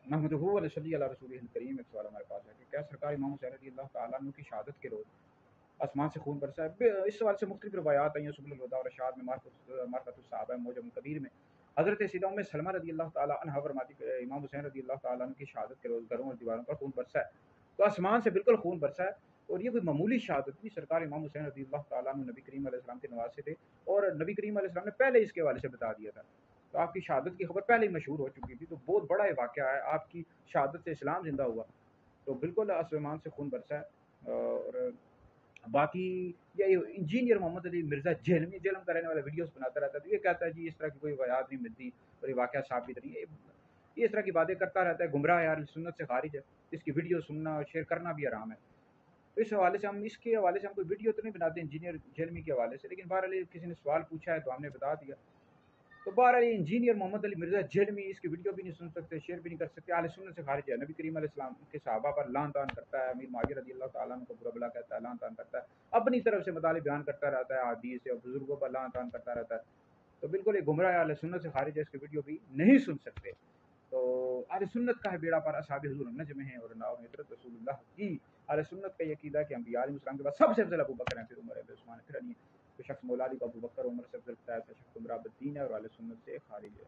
नहमदुहु व नसल्ली अला रसूलिहिल करीम। एक सवाल हमारे पास है कि क्या सरकार इमाम हुसैन रज़ी अल्लाह तआला अन्हु की शहादत के रोज़ आसमान से खून बरसा है। इस सवाल से मुख्तलिफ रवायात आई हैं। सुबुल हुदा और रशाद में मार्फतुस सहाबा मौजम कबीर में हज़रत सैयदा उम्मे सलमा रज़ी अल्लाह तआला अन्हा फरमाती इमाम हुसैन रज़ी अल्लाह तआला अन्हु की शहादत के रोज़ घरों और दीवारों पर खून बरसा है। तो आसमान से बिल्कुल खून बरसा है और ये कोई मामूली शहादत नहीं। सरकार इमाम हुसैन रज़ी अल्लाह तआला अन्हु नबी करीम अलैहि सलाम के नवासे थे और नबी करीम अलैहि सलाम ने पहले इसके हवाले से बता दिया था। तो आपकी शहादत की खबर पहले ही मशहूर हो चुकी थी, तो बहुत बड़ा ये वाक़या है। आपकी शहादत से इस्लाम ज़िंदा हुआ, तो बिल्कुल आसमान से खून बरसा है। और बाकी ये इंजीनियर मोहम्मद अली मिर्ज़ा जेहलमी जेहलम का रहने वाला वीडियोस बनाता रहता है, तो ये कहता है जी इस तरह की कोई वयात नहीं मिलती और ये वाक़या साबित नहीं है। ये इस तरह की बातें करता रहता है, गुमराह यार, सुन्नत से खारिज है। इसकी वीडियो सुनना और शेयर करना भी हराम है। तो इस हवाले से हम इसके हवाले से हम कोई वीडियो तो नहीं बनाते इंजीनियर जेहलमी के हवाले से, लेकिन बहरहाल किसी ने सवाल पूछा है तो हमने बता दिया। तो बहरहाल इंजीनियर मोहम्मद अली मिर्ज़ा जेहलमी इसकी वीडियो भी नहीं सुन सकते, शेयर भी नहीं कर सकते, अहले सुन्नत से खारिज है। नबी करीम अलैहि सलाम के सहाबा पर लान तान करता है, अमीर मुआविया रज़ी अल्लाह तआला अन्हु को बुरा भला कहता है, लान तान करता है, अपनी तरफ से मतालिब बयान करता रहता है, हदीस से और बुजुर्गों पर लान तान करता रहता है। तो बिल्कुल ये गुमराह है, अहले सुन्नत से खारिज है, इसकी वीडियो भी नहीं सुन सकते। तो अहले सुन्नत का है बेड़ा पार असहाबे हुज़ूर नज्म है और नाम हज़रत रसूलुल्लाह की। अहले सुन्नत का ये अकीदा है कि अंबिया अलैहिस्सलाम के बाद सबसे अफजल अबू बकर हैं, फिर उमर है, फिर उस्मान है, फिर अली है। तो शख्स मौला अली को अबू बकर उमर से अफजल बताया, तो शख्स गुमराह बद्दीन है और अहले सुन्नत से खारिज है।